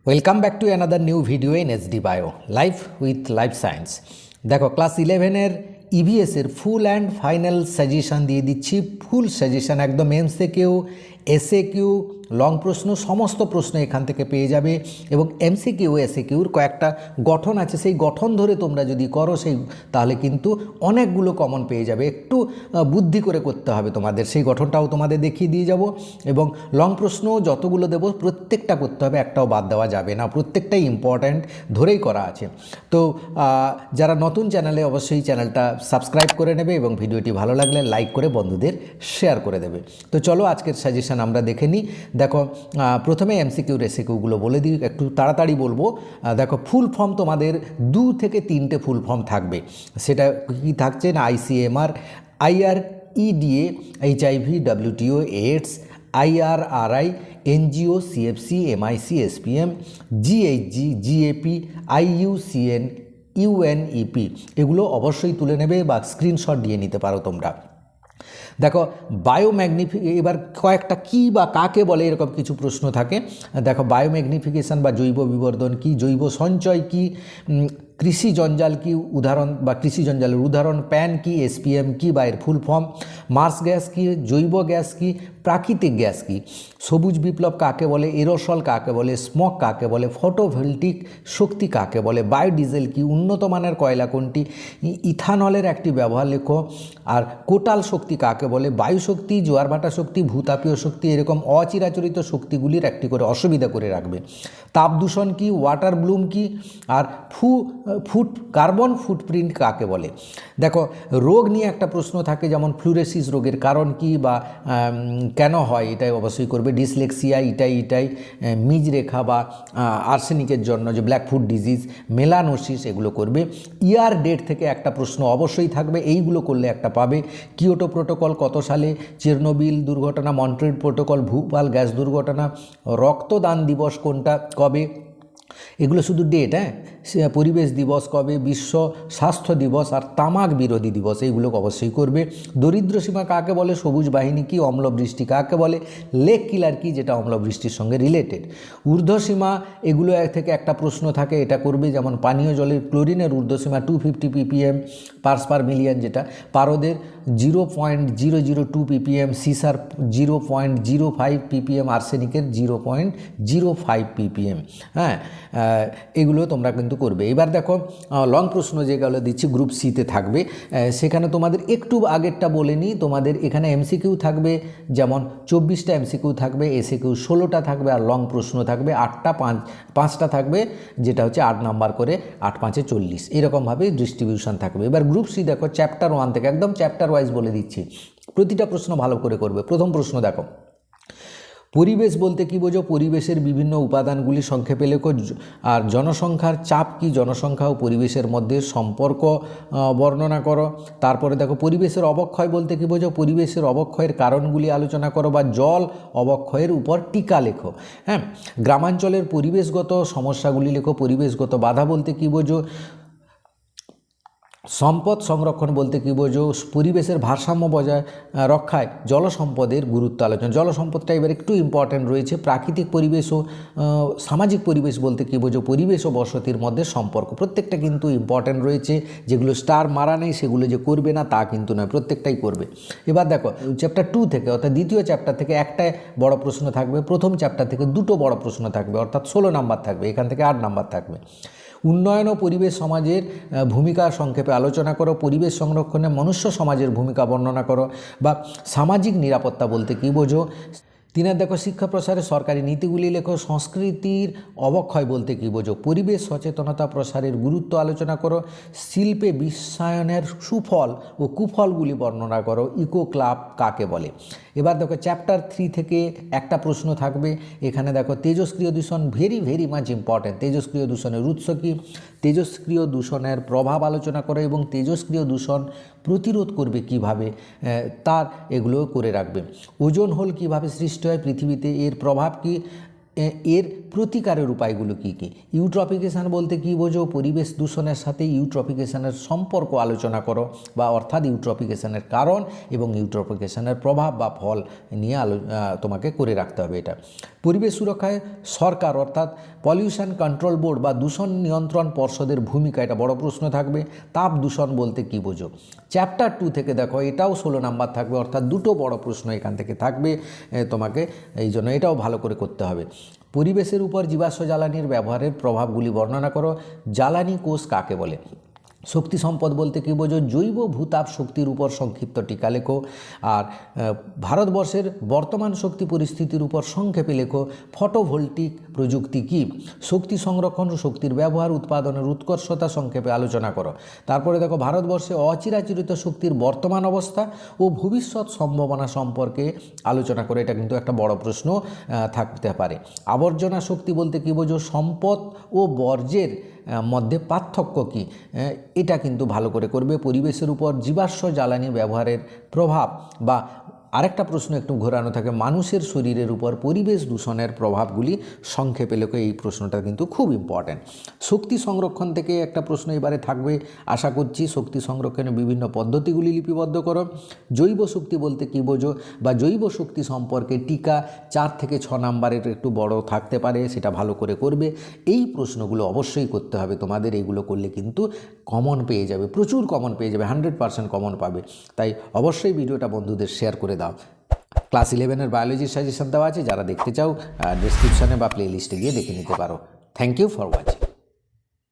Welcome back to another new video in SD Bio, Life with Life Science. দেখো class 11-এর ইভিএসের full and final suggestion দিয়ে দিচ্ছি। Full suggestion একদম MCQ, SAQ, long প্রশ্ন, সমস্ত প্রশ্ন এখান থেকে পেয়ে যাবে। এবং এমসিকিউ এসএকিউর কয়েকটা গঠন আছে, সেই গঠন ধরে তোমরা যদি করো তাহলে কিন্তু অনেকগুলো কমন পেয়ে যাবে। একটু বুদ্ধি করে করতে হবে তোমাদের, সেই গঠনটাও তোমাদের দেখিয়ে দিয়ে যাব। এবং লং প্রশ্ন যতগুলো দেবো প্রত্যেকটা করতে হবে, একটাও বাদ দেওয়া যাবে না, প্রত্যেকটাই ইম্পর্ট্যান্ট ধরেই করা আছে। তো যারা নতুন চ্যানেলে অবশ্যই চ্যানেলটা সাবস্ক্রাইব করে নেবে এবং ভিডিওটি ভালো লাগলে লাইক করে বন্ধুদের শেয়ার করে দেবে। তো চলো আজকের সাজেশন আমরা দেখে নিই। দেখো প্রথমে এমসিকিউ রেসিকিউগুলো বলে দিই, একটু তাড়াতাড়ি বলবো। দেখো ফুল ফর্ম তোমাদের 2 থেকে 3টে ফুল ফর্ম থাকবে। সেটা কি থাকছে না, ICMR, IREDA, HIV, WTO, AIDS, IRRI, NGO, CFC, MIC, SPM, GHG, GAP, IUCN, UNEP, এগুলো অবশ্যই তুলে নেবে বা স্ক্রিনশট দিয়ে নিতে পারো তোমরা। দেখো এবার কয়েকটা কী বা কাকে বলে এরকম কিছু প্রশ্ন থাকে। দেখো বায়োম্যাগনিফিকেশান বা জৈব বিবর্ধন কী, জৈব সঞ্চয় কী, কৃষি জঞ্জাল কী উদাহরণ বা কৃষি জঞ্জালের উদাহরণ, প্যান কী, SPM কী বা এর ফুল ফর্ম, মার্স গ্যাস কী, জৈব গ্যাস কী, প্রাকৃতিক গ্যাস কী, সবুজ বিপ্লব কাকে বলে, এরোসল কাকে বলে, স্মগ কাকে বলে, ফটোভোল্টিক শক্তি কাকে বলে, বায়োডিজেল কী, উন্নত মানের কয়লা কোনটি, ইথানলের একটি ব্যবহার লেখো, আর কোটাল শক্তি কাকে বলে, বায়ুশক্তি, জোয়ার ভাটা শক্তি, ভূতাপীয় শক্তি, এরকম অচিরাচরিত শক্তিগুলির একটি করে অসুবিধা করে রাখবে। তাপ দূষণ কী, ওয়াটার ব্লুম কী, আর কার্বন ফুটপ্রিন্ট কাকে বলে। দেখো রোগ নিয়ে একটা প্রশ্ন থাকে, যেমন ফ্লুরেসিস রোগের কারণ কী বা কেন হয়, এটাই অবশ্যই করবে। ডিসলেক্সিয়া, ইটাই মিজরেখা বা আর্সেনিকের জন্য যে ব্ল্যাকফুট ডিজিজ, মেলানোসিস, এগুলো করবে। ইয়ার ডেট থেকে একটা প্রশ্ন অবশ্যই থাকবে, এইগুলো করলে একটা পাবে। কিয়োটো প্রোটোকল কত সালে, চেরনোবিল দুর্ঘটনা, মন্ট্রিল প্রোটোকল, ভোপাল গ্যাস দুর্ঘটনা, রক্তদান দিবস কোনটা, কবে, এগুলো শুধু ডেট। পরিবেশ দিবস কবে, বিশ্ব স্বাস্থ্য দিবস, আর তামাক বিরোধী দিবস, এইগুলো অবশ্যই করবে। দরিদ্র সীমা কাকে বলে, সবুজ বাহিনী কী, অম্লবৃষ্টি কাকে বলে, লেক কিলার কী, যেটা অম্লবৃষ্টির সঙ্গে রিলেটেড। ঊর্ধ্বসীমা এগুলো থেকে একটা প্রশ্ন থাকে, এটা করবে। যেমন পানীয় জলের ক্লোরিনের ঊর্ধ্বসীমা 250 ppm পার্টস পার মিলিয়ন, যেটা পারদের 0.002 ppm, সিসার 0.05 ppm, আর্সেনিকের 0.05 ppm। এগুলো তোমরা কিন্তু করবে। এবার দেখো লং প্রশ্ন যেগুলো দিচ্ছি গ্রুপ সিতে থাকবে, সেখানে তোমাদের একটু আগেরটা বলে নিই। তোমাদের এখানে এমসিকিউ থাকবে যেমন 24টা এমসিকিউ থাকবে, এসএকিউ 16টা থাকবে, আর লং প্রশ্ন থাকবে 5টা থাকবে, যেটা হচ্ছে 8 নাম্বার করে, 8 5 40, এরকমভাবে ডিস্ট্রিবিউশন থাকবে। এবার গ্রুপ সি দেখো চ্যাপ্টার 1 থেকে একদম চ্যাপ্টার ওয়াইজ বলে দিচ্ছি, প্রতিটা প্রশ্ন ভালো করে করবে। প্রথম প্রশ্ন দেখো, পরিবেশ বলতে কী বোঝো, পরিবেশের বিভিন্ন উপাদানগুলি সংক্ষেপে লেখো। আর জনসংখ্যার চাপ কী, জনসংখ্যা ও পরিবেশের মধ্যে সম্পর্ক বর্ণনা করো। তারপরে দেখো পরিবেশের অবক্ষয় বলতে কী বোঝো, পরিবেশের অবক্ষয়ের কারণগুলি আলোচনা করো বা জল অবক্ষয়ের উপর টিকা লেখো। গ্রামাঞ্চলের পরিবেশগত সমস্যাগুলি লেখো। পরিবেশগত বাধা বলতে কী বোঝো, সম্পদ সংরক্ষণ বলতে কী বোঝো, পরিবেশের ভারসাম্য বজায় রক্ষায় জল সম্পদের গুরুত্ব আলোচনা। জল সম্পদটা এবার একটু ইম্পর্ট্যান্ট রয়েছে। প্রাকৃতিক পরিবেশ ও সামাজিক পরিবেশ বলতে কী বোঝো, পরিবেশ ও বসতির মধ্যে সম্পর্ক। প্রত্যেকটা কিন্তু ইম্পর্ট্যান্ট রয়েছে, যেগুলো স্টার মারা নেই সেগুলো যে করবে না তা কিন্তু নয়, প্রত্যেকটাই করবে। এবার দেখো চ্যাপ্টার 2 থেকে, অর্থাৎ দ্বিতীয় চ্যাপ্টার থেকে একটাই বড় প্রশ্ন থাকবে, প্রথম চ্যাপ্টার থেকে 2টো বড় প্রশ্ন থাকবে, অর্থাৎ 16 নাম্বার থাকবে, এখান থেকে 8 নাম্বার থাকবে। উন্নয়ন ও পরিবেশ সমাজের ভূমিকা সংক্ষেপে আলোচনা করো। পরিবেশ সংরক্ষণে মনুষ্য সমাজের ভূমিকা বর্ণনা করো। বা সামাজিক নিরাপত্তা বলতে কী বোঝো। 3 দেখো শিক্ষা প্রসারে সরকারি নীতিগুলি লেখো। সংস্কৃতির অবক্ষয় বলতে কী বোঝো, পরিবেশ সচেতনতা প্রসারের গুরুত্ব আলোচনা করো। শিল্পে বিশ্বায়নের সুফল ও কুফলগুলি বর্ণনা করো। ইকো ক্লাব কাকে বলে। এবার দেখো চ্যাপ্টার 3 থেকে একটা প্রশ্ন থাকবে, এখানে দেখো তেজস্ক্রিয় দূষণ, ভেরি মাচ ইম্পর্ট্যান্ট। তেজস্ক্রিয় দূষণের উৎস কী, তেজস্ক্রিয় দূষণের প্রভাব আলোচনা করো এবং তেজস্ক্রিয় দূষণ প্রতিরোধ করবে কিভাবে, তার এগুলো করে রাখবে। ওজোন হোল কীভাবে সৃষ্টি হয় পৃথিবীতে, এর প্রভাব কী, এর প্রতিকারের উপায়গুলো কী কী। ইউট্রফিকেশান বলতে কী বোঝো, পরিবেশ দূষণের সাথে ইউট্রফিকেশানের সম্পর্ক আলোচনা করো, বা অর্থাৎ ইউট্রফিকেশানের কারণ এবং ইউট্রফিকেশানের প্রভাব বা ফল নিয়ে তোমাকে করে রাখতে হবে এটা। পরিবেশ সুরক্ষায় সরকার অর্থাৎ পলিউশন কন্ট্রোল বোর্ড বা দূষণ নিয়ন্ত্রণ পর্ষদের ভূমিকা, এটা বড় প্রশ্ন থাকবে। তাপ দূষণ বলতে কী বোঝো। চ্যাপ্টার 2 থেকে দেখো, এটাও 16 নাম্বার থাকবে, অর্থাৎ দুটো বড় প্রশ্ন এখান থেকে থাকবে তোমাকে, এই জন্য এটাও ভালো করে করতে হবে। পরিবেশের উপর জীবাশ্ম জ্বালানির ব্যবহারের প্রভাবগুলি বর্ণনা করো। জ্বালানি কোষ কাকে বলে। শক্তি সম্পদ বলতে কী বোঝো। জৈব ভূতাপ শক্তির উপর সংক্ষিপ্ত টিকা লেখো। আর ভারতবর্ষের বর্তমান শক্তি পরিস্থিতির উপর সংক্ষেপে লেখো। ফটোভোল্টিক প্রযুক্তি কী। শক্তি সংরক্ষণ ও শক্তির ব্যবহার উৎপাদনের উৎকর্ষতা সংক্ষেপে আলোচনা করো। তারপরে দেখো, ভারতবর্ষে অচিরাচরিত শক্তির বর্তমান অবস্থা ও ভবিষ্যৎ সম্ভাবনা সম্পর্কে আলোচনা করে, এটা কিন্তু একটা বড় প্রশ্ন থাকতে পারে। আবর্জনা শক্তি বলতে কী বোঝো। সম্পদ ও বর্জ্যের মধ্যে পার্থক্য কী, এটা কিন্তু ভালো করে করবে। পরিবেশের উপর জীবাশ্ম জ্বালানি ব্যবহারের প্রভাব, বা আরেকটা প্রশ্ন একটু ঘোরানো থাকে, মানুষের শরীরের উপর পরিবেশ দূষণের প্রভাবগুলি সংক্ষেপে লেখো। এই প্রশ্নটা কিন্তু খুব ইম্পর্ট্যান্ট। শক্তি সংরক্ষণ থেকে একটা প্রশ্ন এবারে থাকবে আশা করছি। শক্তি সংরক্ষণের বিভিন্ন পদ্ধতিগুলি লিপিবদ্ধ করো। জৈব শক্তি বলতে কী বোঝো, বা জৈব শক্তি সম্পর্কে টিকা 4 থেকে 6 নাম্বারের একটু বড় থাকতে পারে, সেটা ভালো করে করবে। এই প্রশ্নগুলো অবশ্যই করতে হবে তোমাদের, এইগুলো করলে কিন্তু কমন পেয়ে যাবে, প্রচুর কমন পেয়ে যাবে, 100% কমন পাবে। তাই অবশ্যই ভিডিওটা বন্ধুদের শেয়ার করে দাও। ক্লাস 11-এর বায়োলজির সাজেশন দেওয়া আছে, যারা দেখতে চাও ডেসক্রিপশনে বা প্লে লিস্টে গিয়ে দেখে নিতে পারো। Thank you for watching.